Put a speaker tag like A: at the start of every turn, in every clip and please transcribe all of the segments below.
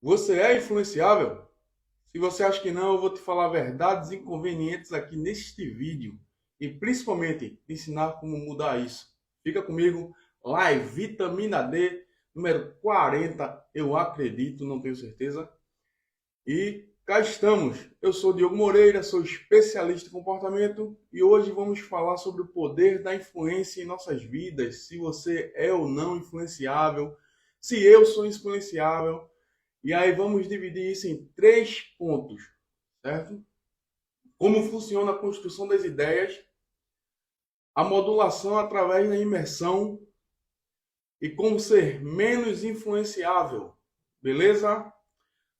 A: Você é influenciável? Se você acha que não, eu vou te falar verdades inconvenientes aqui neste vídeo e principalmente te ensinar como mudar isso. Fica comigo, Live Vitamina D número 40, eu acredito, não tenho certeza. E cá estamos. Eu sou Diogo Moreira, sou especialista em comportamento e hoje vamos falar sobre o poder da influência em nossas vidas. Se você é ou não influenciável, se eu sou influenciável. E aí vamos dividir isso em três pontos, certo? Como funciona a construção das ideias, a modulação através da imersão e como ser menos influenciável. Beleza?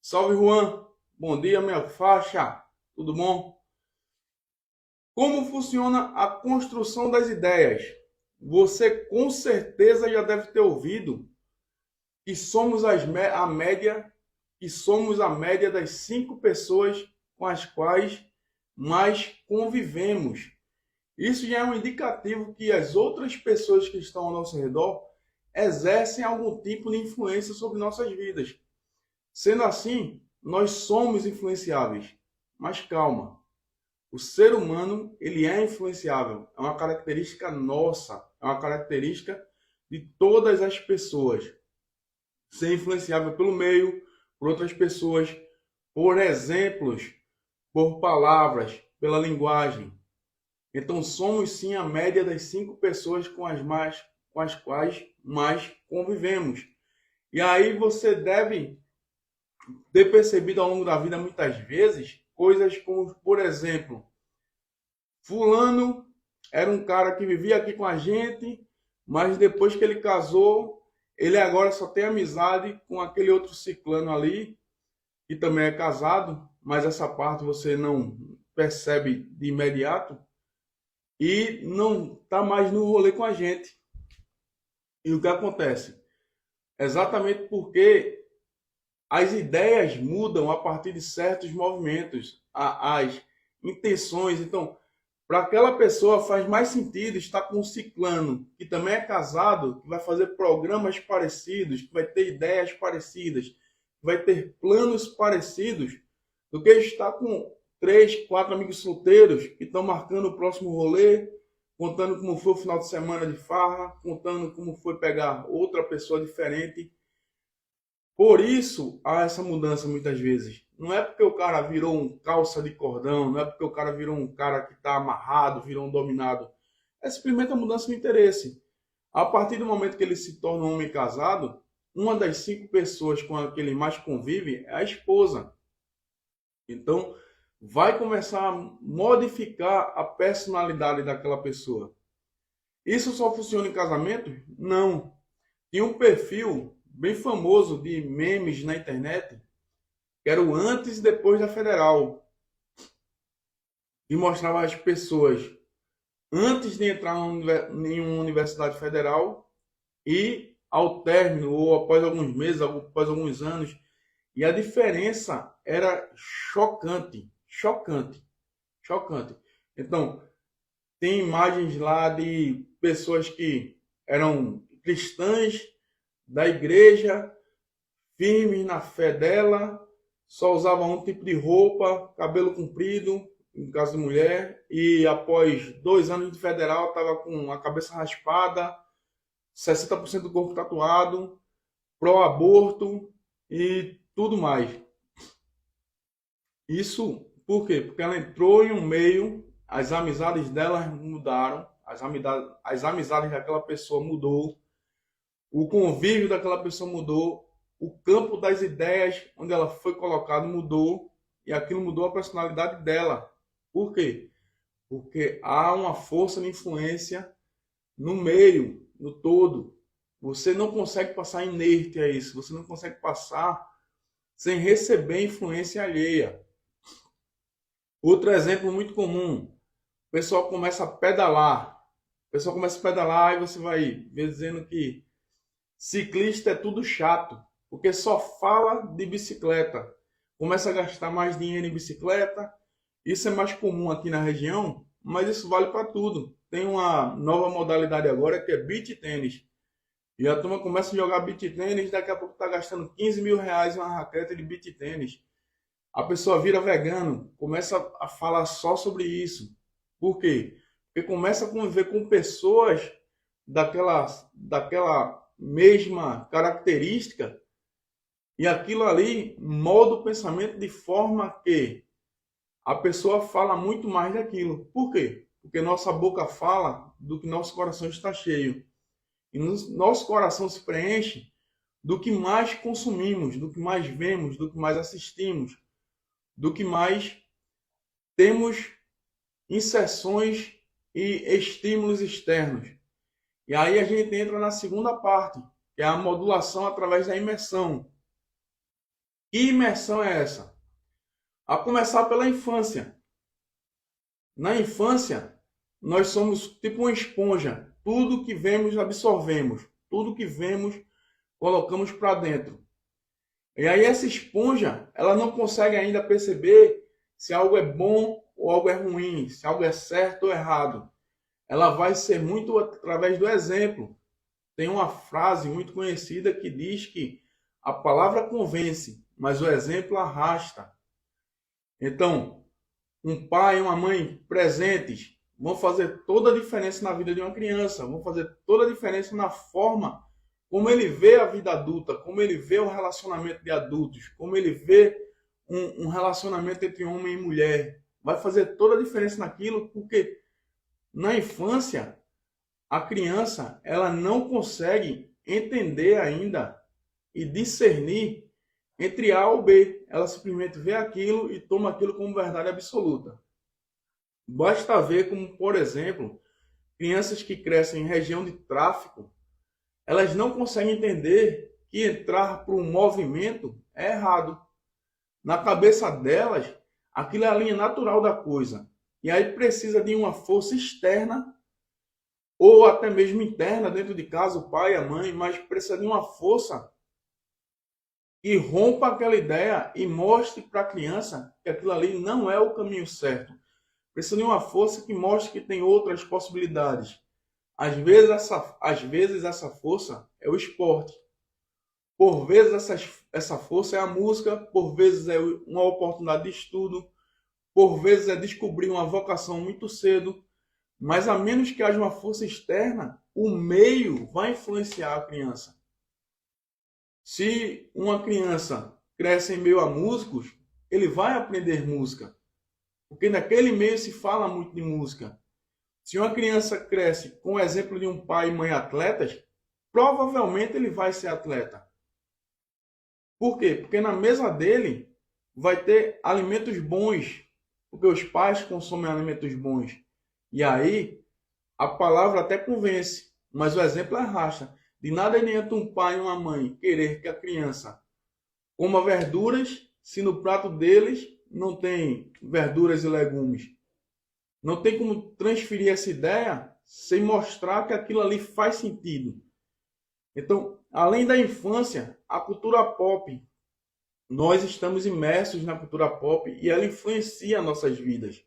A: Salve, Juan. Bom dia, minha faixa. Tudo bom? Como funciona a construção das ideias? Você com certeza já deve ter ouvido que somos a média, que somos a média das 5 pessoas com as quais mais convivemos. Isso já é um indicativo que as outras pessoas que estão ao nosso redor exercem algum tipo de influência sobre nossas vidas. Sendo assim, nós somos influenciáveis. Mas calma, o ser humano ele é influenciável. É uma característica nossa, é uma característica de todas as pessoas. Ser influenciável pelo meio, por outras pessoas, por exemplos, por palavras, pela linguagem. Então somos sim a média das 5 pessoas com as quais mais convivemos. E aí você deve ter percebido ao longo da vida muitas vezes coisas como, por exemplo, fulano era um cara que vivia aqui com a gente, mas depois que ele casou, ele agora só tem amizade com aquele outro ciclano ali, que também é casado, mas essa parte você não percebe de imediato e não está mais no rolê com a gente. E o que acontece? Exatamente porque as ideias mudam a partir de certos movimentos, as intenções. Então, para aquela pessoa faz mais sentido estar com um ciclano que também é casado, que vai fazer programas parecidos, que vai ter ideias parecidas, que vai ter planos parecidos, do que estar com 3, 4 amigos solteiros que estão marcando o próximo rolê, contando como foi o final de semana de farra, contando como foi pegar outra pessoa diferente. Por isso há essa mudança muitas vezes. Não é porque o cara virou um calça de cordão, não é porque o cara virou um cara que está amarrado, virou um dominado. É simplesmente a mudança de interesse. A partir do momento que ele se torna um homem casado, uma das 5 pessoas com que ele mais convive é a esposa. Então, vai começar a modificar a personalidade daquela pessoa. Isso só funciona em casamento? Não. Tinha um perfil bem famoso de memes na internet, que era o antes e depois da Federal, e mostrava as pessoas antes de entrar em uma universidade federal e ao término, ou após alguns meses, após alguns anos. E a diferença era chocante, chocante, chocante. Então, tem imagens lá de pessoas que eram cristãs da igreja, firmes na fé dela, só usavam um tipo de roupa, cabelo comprido, em caso de mulher, e após 2 anos de federal estava com a cabeça raspada, 60% do corpo tatuado, pró-aborto e tudo mais. Isso por quê? Porque ela entrou em um meio, as amizades dela mudaram, as amizades daquela pessoa mudou, o convívio daquela pessoa mudou, o campo das ideias onde ela foi colocada mudou e aquilo mudou a personalidade dela. Por quê? Porque há uma força de influência no meio, no todo. Você não consegue passar inerte a isso, você não consegue passar sem receber influência alheia. Outro exemplo muito comum, o pessoal começa a pedalar. O pessoal começa a pedalar e você vai ver dizendo que ciclista é tudo chato, porque só fala de bicicleta. Começa a gastar mais dinheiro em bicicleta. Isso é mais comum aqui na região, mas isso vale para tudo. Tem uma nova modalidade agora que é beach tênis. E a turma começa a jogar beach tênis, daqui a pouco tá gastando 15 mil reais em uma raquete de beach tênis. A pessoa vira vegano, começa a falar só sobre isso. Por quê? Porque começa a conviver com pessoas daquela mesma característica e aquilo ali molda o pensamento de forma que a pessoa fala muito mais daquilo. Por quê? Porque nossa boca fala do que nosso coração está cheio. E nosso coração se preenche do que mais consumimos, do que mais vemos, do que mais assistimos, do que mais temos inserções e estímulos externos. E aí a gente entra na segunda parte, que é a modulação através da imersão. Que imersão é essa? A começar pela infância. Na infância, nós somos tipo uma esponja. Tudo que vemos, absorvemos. Tudo que vemos, colocamos para dentro. E aí essa esponja, ela não consegue ainda perceber se algo é bom ou algo é ruim, se algo é certo ou errado. Ela vai ser muito através do exemplo. Tem uma frase muito conhecida que diz que a palavra convence, mas o exemplo arrasta. Então, um pai e uma mãe presentes vão fazer toda a diferença na vida de uma criança, vão fazer toda a diferença na forma como ele vê a vida adulta, como ele vê o relacionamento de adultos, como ele vê um relacionamento entre homem e mulher. Vai fazer toda a diferença naquilo, porque na infância, a criança ela não consegue entender ainda e discernir entre A ou B. Ela simplesmente vê aquilo e toma aquilo como verdade absoluta. Basta ver como, por exemplo, crianças que crescem em região de tráfico, elas não conseguem entender que entrar para um movimento é errado. Na cabeça delas, aquilo é a linha natural da coisa. E aí precisa de uma força externa ou até mesmo interna, dentro de casa, o pai, a mãe, mas precisa de uma força que rompa aquela ideia e mostre para a criança que aquilo ali não é o caminho certo. Precisa de uma força que mostre que tem outras possibilidades. Às vezes essa força é o esporte. Por vezes essa força é a música, por vezes é uma oportunidade de estudo, por vezes é descobrir uma vocação muito cedo, mas a menos que haja uma força externa, o meio vai influenciar a criança. Se uma criança cresce em meio a músicos, ele vai aprender música, porque naquele meio se fala muito de música. Se uma criança cresce com o exemplo de um pai e mãe atletas, provavelmente ele vai ser atleta. Por quê? Porque na mesa dele vai ter alimentos bons, porque os pais consomem alimentos bons. E aí, a palavra até convence, mas o exemplo arrasta. De nada adianta um pai e uma mãe querer que a criança coma verduras se no prato deles não tem verduras e legumes. Não tem como transferir essa ideia sem mostrar que aquilo ali faz sentido. Então, além da infância, a cultura pop, nós estamos imersos na cultura pop e ela influencia nossas vidas.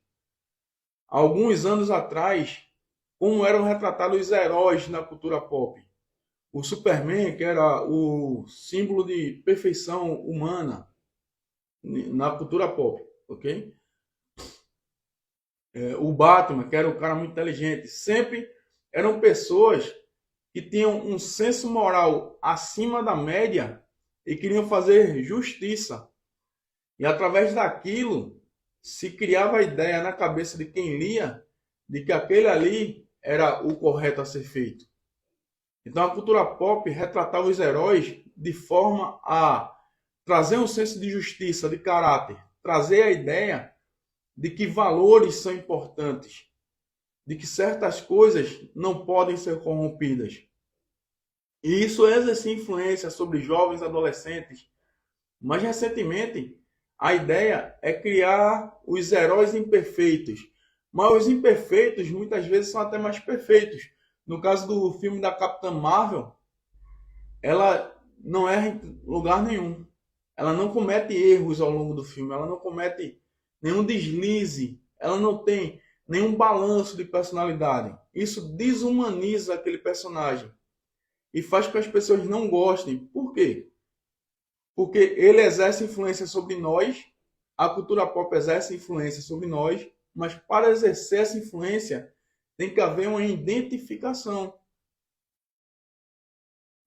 A: Há alguns anos atrás, como eram retratados os heróis na cultura pop? O Superman, que era o símbolo de perfeição humana na cultura pop, ok? O Batman, que era um cara muito inteligente, sempre eram pessoas que tinham um senso moral acima da média e queriam fazer justiça. E através daquilo se criava a ideia na cabeça de quem lia de que aquele ali era o correto a ser feito. Então a cultura pop retratava os heróis de forma a trazer um senso de justiça, de caráter, trazer a ideia de que valores são importantes, de que certas coisas não podem ser corrompidas. E isso exerce influência sobre jovens adolescentes. Mas recentemente, a ideia é criar os heróis imperfeitos. Mas os imperfeitos muitas vezes são até mais perfeitos. No caso do filme da Capitã Marvel, ela não erra em lugar nenhum. Ela não comete erros ao longo do filme. Ela não comete nenhum deslize. Ela não tem nenhum balanço de personalidade. Isso desumaniza aquele personagem. e faz com que as pessoas não gostem. Por quê? Porque ele exerce influência sobre nós, a cultura pop exerce influência sobre nós, mas para exercer essa influência tem que haver uma identificação.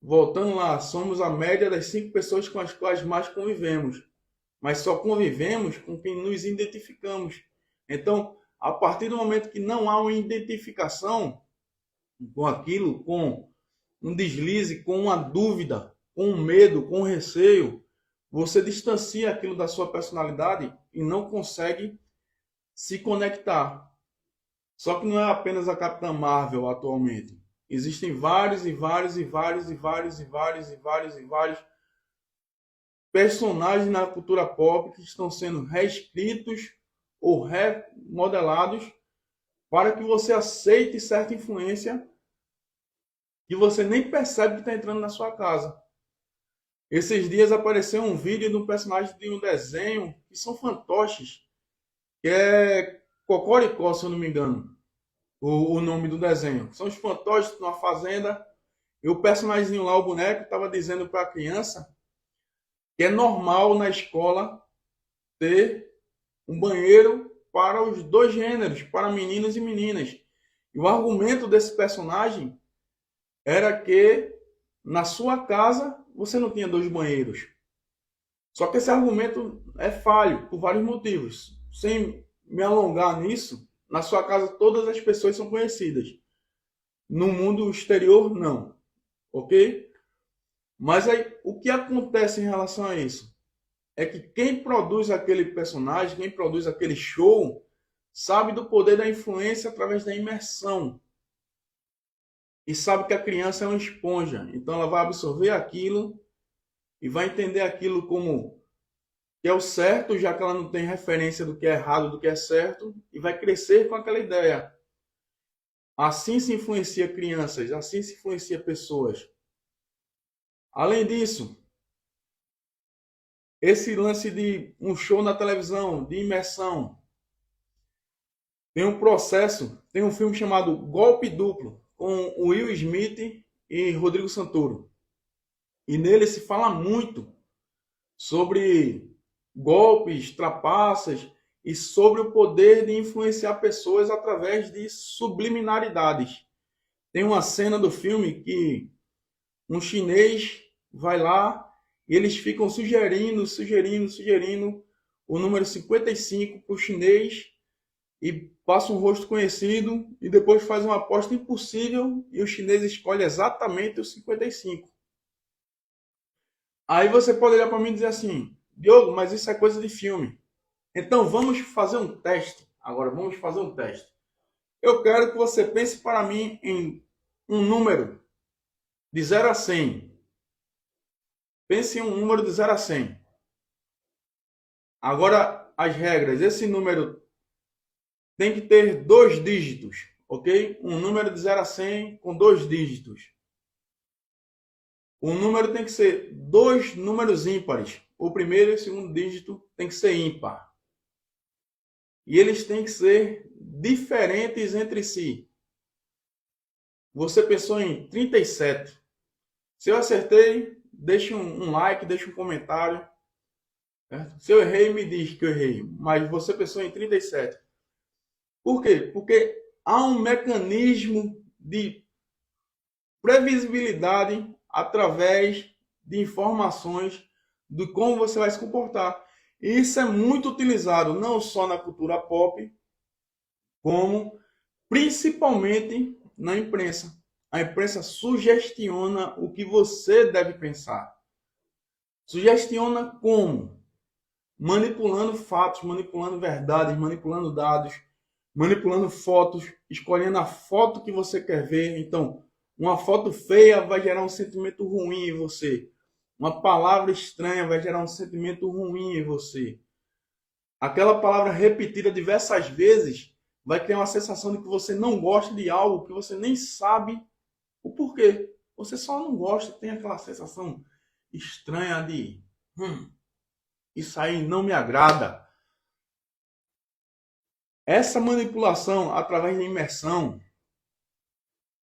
A: Voltando lá, somos a média das 5 pessoas com as quais mais convivemos, mas só convivemos com quem nos identificamos. Então, a partir do momento que não há uma identificação com aquilo, com um deslize, com uma dúvida, com um medo, com um receio, você distancia aquilo da sua personalidade e não consegue se conectar. Só que não é apenas a Capitã Marvel atualmente. Existem vários personagens na cultura pop que estão sendo reescritos ou remodelados para que você aceite certa influência que você nem percebe que está entrando na sua casa. Esses dias apareceu um vídeo de um personagem de um desenho que são fantoches, que é Cocoricó, se eu não me engano, o nome do desenho. São os fantoches numa fazenda e o personagemzinho lá, o boneco, estava dizendo para a criança que é normal na escola ter um banheiro para os dois gêneros, para meninos e meninas. E o argumento desse personagem era que na sua casa você não tinha dois banheiros. Só que esse argumento é falho por vários motivos. Sem me alongar nisso, na sua casa todas as pessoas são conhecidas. No mundo exterior, não. Ok? Mas aí, o que acontece em relação a isso? É que quem produz aquele personagem, quem produz aquele show, sabe do poder da influência através da imersão. E sabe que a criança é uma esponja. Então ela vai absorver aquilo e vai entender aquilo como que é o certo, já que ela não tem referência do que é errado, do que é certo, e vai crescer com aquela ideia. Assim se influencia crianças, assim se influencia pessoas. Além disso, esse lance de um show na televisão, de imersão, tem um processo, tem um filme chamado Golpe Duplo, com Will Smith e Rodrigo Santoro. E nele se fala muito sobre golpes, trapaças e sobre o poder de influenciar pessoas através de subliminaridades. Tem uma cena do filme que um chinês vai lá e eles ficam sugerindo o número 55 para o chinês e passa um rosto conhecido e depois faz uma aposta impossível e o chinês escolhe exatamente o 55. Aí você pode olhar para mim e dizer assim, Diogo, mas isso é coisa de filme. Então vamos fazer um teste. Agora vamos fazer um teste. Eu quero que você pense para mim em um número de 0 a 100. Pense em um número de 0 a 100. Agora as regras. Esse número tem que ter 2 dígitos, ok? Um número de 0 a 100 com 2 dígitos. O número tem que ser 2 números ímpares. O primeiro e o segundo dígito tem que ser ímpar. E eles têm que ser diferentes entre si. Você pensou em 37. Se eu acertei, deixe um like, deixe um comentário. Certo? Se eu errei, me diz que eu errei. Mas você pensou em 37. Por quê? Porque há um mecanismo de previsibilidade através de informações de como você vai se comportar. E isso é muito utilizado não só na cultura pop, como principalmente na imprensa. A imprensa sugestiona o que você deve pensar. Sugestiona como? Manipulando fatos, manipulando verdades, manipulando dados, manipulando fotos, escolhendo a foto que você quer ver. Então, uma foto feia vai gerar um sentimento ruim em você. Uma palavra estranha vai gerar um sentimento ruim em você. Aquela palavra repetida diversas vezes vai criar uma sensação de que você não gosta de algo, que você nem sabe o porquê. Você só não gosta, tem aquela sensação estranha de isso aí não me agrada. Essa manipulação através da imersão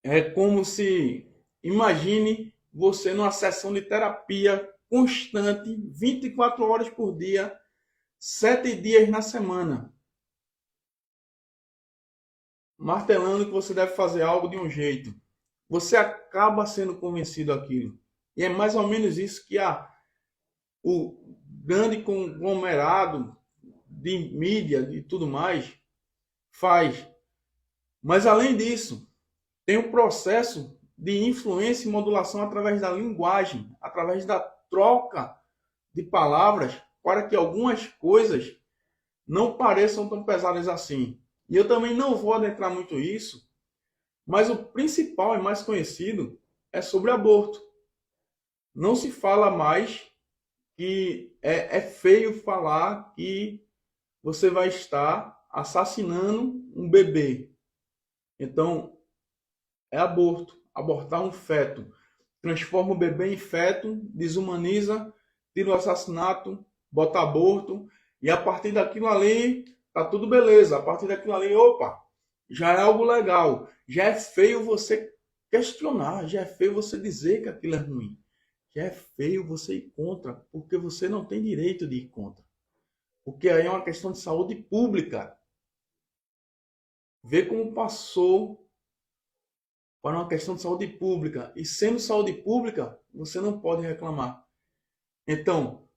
A: é como se Imagine você numa sessão de terapia constante, 24 horas por dia, 7 dias na semana, martelando que você deve fazer algo de um jeito. Você acaba sendo convencido daquilo. E é mais ou menos isso que o grande conglomerado de mídia e tudo mais faz. Mas além disso, tem o processo de influência e modulação através da linguagem, através da troca de palavras, para que algumas coisas não pareçam tão pesadas assim. E eu também não vou adentrar muito isso, mas o principal e mais conhecido é sobre aborto. Não se fala mais que é feio falar que você vai estar assassinando um bebê. Então, é aborto. Abortar um feto. Transforma o bebê em feto, desumaniza, tira o assassinato, bota aborto, e a partir daquilo ali, tá tudo beleza. A partir daquilo ali, opa, já é algo legal. Já é feio você questionar, já é feio você dizer que aquilo é ruim. Já é feio você ir contra, porque você não tem direito de ir contra. Porque aí é uma questão de saúde pública. Vê como passou para uma questão de saúde pública. E sendo saúde pública, você não pode reclamar. Então,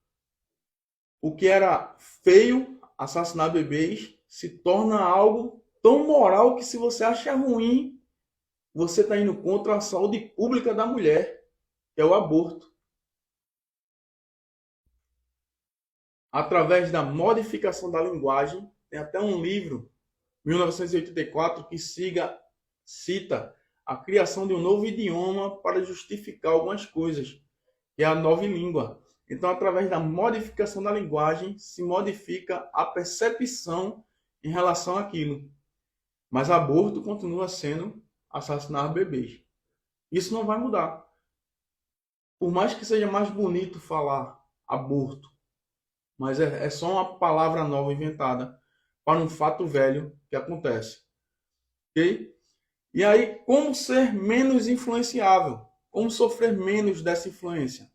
A: o que era feio, assassinar bebês, se torna algo tão moral que se você acha ruim, você está indo contra a saúde pública da mulher, que é o aborto. Através da modificação da linguagem, tem até um livro, 1984, que cita a criação de um novo idioma para justificar algumas coisas, que é a nova língua. Então, através da modificação da linguagem, se modifica a percepção em relação àquilo. Mas aborto continua sendo assassinar bebês. Isso não vai mudar. Por mais que seja mais bonito falar aborto, mas é só uma palavra nova inventada para um fato velho que acontece. Ok? E aí, como ser menos influenciável? Como sofrer menos dessa influência?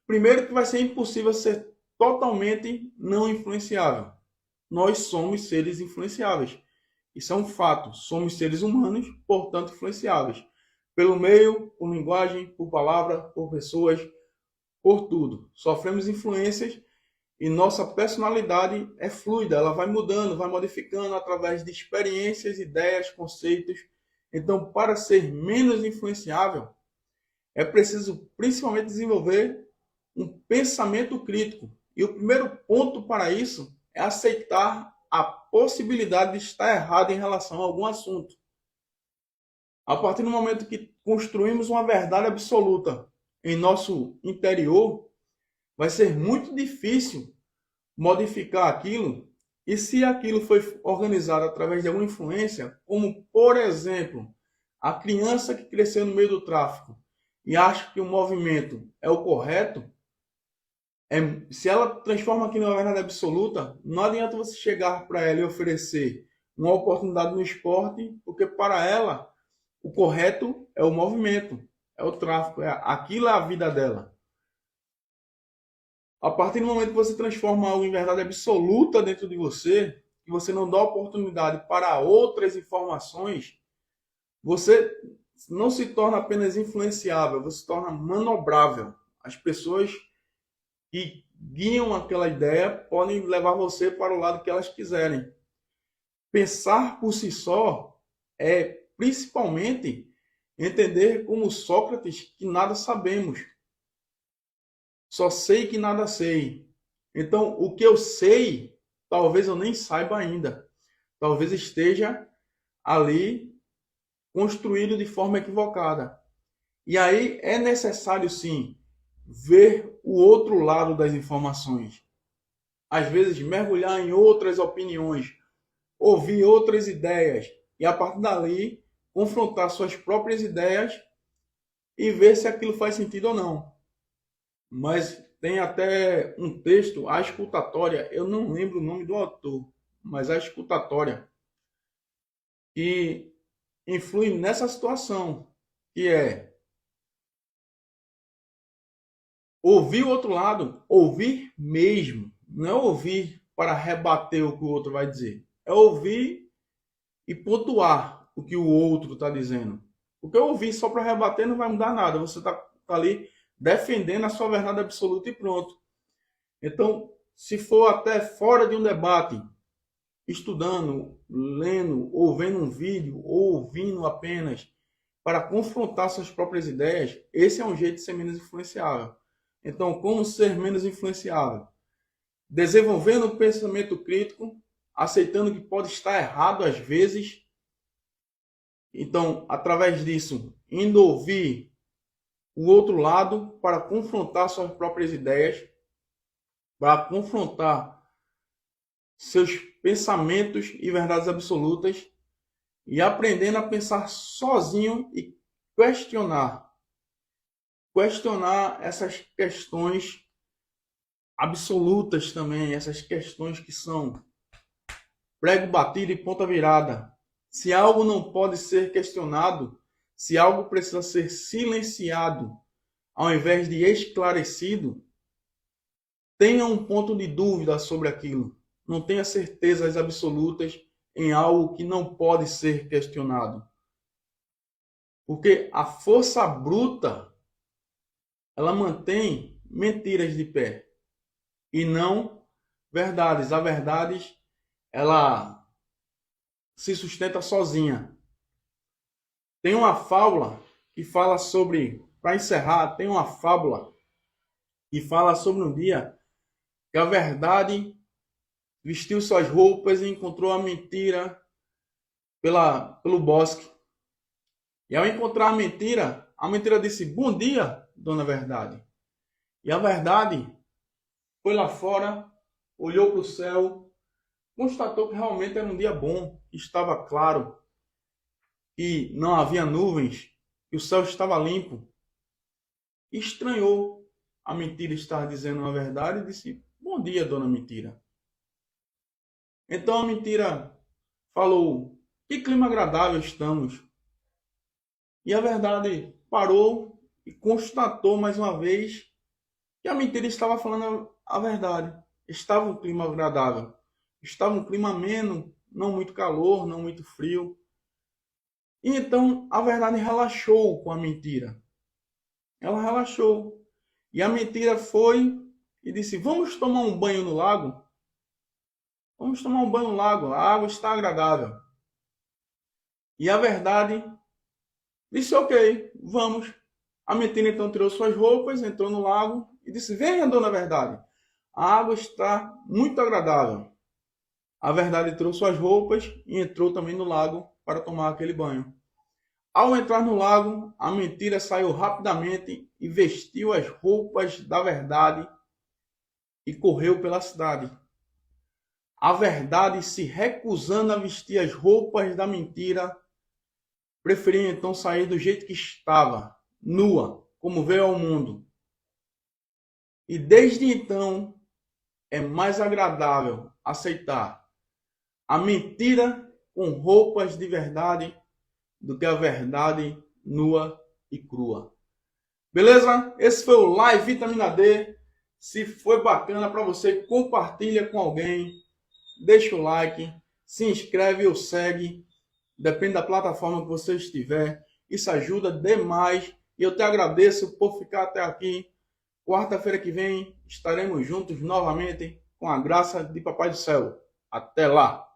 A: Primeiro que vai ser impossível ser totalmente não influenciável. Nós somos seres influenciáveis. Isso é um fato. Somos seres humanos, portanto influenciáveis. Pelo meio, por linguagem, por palavra, por pessoas, por tudo. Sofremos influências e nossa personalidade é fluida. Ela vai mudando, vai modificando através de experiências, ideias, conceitos. Então, para ser menos influenciável, é preciso principalmente desenvolver um pensamento crítico. E o primeiro ponto para isso é aceitar a possibilidade de estar errado em relação a algum assunto. A partir do momento que construímos uma verdade absoluta em nosso interior, vai ser muito difícil modificar aquilo. E se aquilo foi organizado através de alguma influência, como por exemplo, a criança que cresceu no meio do tráfico e acha que o movimento é o correto, se ela transforma aquilo numa verdade absoluta, não adianta você chegar para ela e oferecer uma oportunidade no esporte, porque para ela o correto é o movimento, é o tráfico, aquilo é a vida dela. A partir do momento que você transforma algo em verdade absoluta dentro de você, que você não dá oportunidade para outras informações, você não se torna apenas influenciável, você se torna manobrável. As pessoas que guiam aquela ideia podem levar você para o lado que elas quiserem. Pensar por si só é principalmente entender como Sócrates que nada sabemos. Só sei que nada sei. Então, o que eu sei, talvez eu nem saiba ainda. Talvez esteja ali construído de forma equivocada. E aí é necessário, sim, ver o outro lado das informações. Às vezes, mergulhar em outras opiniões, ouvir outras ideias e, a partir dali, confrontar suas próprias ideias e ver se aquilo faz sentido ou não. Mas tem até um texto, A Escutatória, eu não lembro o nome do autor, mas A Escutatória, que influi nessa situação, que é ouvir o outro lado, ouvir mesmo, não é ouvir para rebater o que o outro vai dizer, é ouvir e pontuar o que o outro está dizendo. Porque ouvir só para rebater não vai mudar nada, você está ali defendendo a sua verdade absoluta e pronto. Então, se for até fora de um debate, estudando, lendo, ou vendo um vídeo, ou ouvindo apenas para confrontar suas próprias ideias, esse é um jeito de ser menos influenciável. Então, como ser menos influenciável? Desenvolvendo um pensamento crítico, aceitando que pode estar errado às vezes. Então, através disso, indo ouvir o outro lado para confrontar suas próprias ideias, para confrontar seus pensamentos e verdades absolutas e aprendendo a pensar sozinho e questionar essas questões absolutas também, essas questões que são prego batido e ponta virada. Se algo não pode ser questionado, se algo precisa ser silenciado ao invés de esclarecido, tenha um ponto de dúvida sobre aquilo. Não tenha certezas absolutas em algo que não pode ser questionado. Porque a força bruta, ela mantém mentiras de pé e não verdades. A verdade, ela se sustenta sozinha. Tem uma fábula que fala sobre, para encerrar, tem uma fábula que fala sobre um dia que a verdade vestiu suas roupas e encontrou a mentira pelo bosque. E ao encontrar a mentira disse: "Bom dia, dona Verdade." E a verdade foi lá fora, olhou para o céu, constatou que realmente era um dia bom, que estava claro, que não havia nuvens, que o céu estava limpo. E estranhou a mentira estar dizendo a verdade e disse: "Bom dia, dona Mentira." Então a mentira falou: "Que clima agradável estamos." E a verdade parou e constatou mais uma vez que a mentira estava falando a verdade. Estava um clima agradável. Estava um clima ameno, não muito calor, não muito frio. E então a verdade relaxou com a mentira. Ela relaxou. E a mentira foi e disse: "Vamos tomar um banho no lago?" "Vamos tomar um banho no lago, a água está agradável." E a verdade disse: "Ok, vamos." A mentira então tirou suas roupas, entrou no lago e disse: "Venha, dona Verdade, a água está muito agradável." A verdade tirou suas roupas e entrou também no lago para tomar aquele banho. Ao entrar no lago, a mentira saiu rapidamente e vestiu as roupas da verdade e correu pela cidade. A verdade, se recusando a vestir as roupas da mentira, preferiu então sair do jeito que estava, nua, como veio ao mundo. E desde então é mais agradável aceitar a mentira com roupas de verdade do que a verdade nua e crua. Beleza? Esse foi o Live Vitamina D. Se foi bacana para você, compartilha com alguém, deixa o like, se inscreve ou segue, depende da plataforma que você estiver. Isso ajuda demais e eu te agradeço por ficar até aqui. Quarta-feira que vem estaremos juntos novamente com a graça de Papai do Céu. Até lá!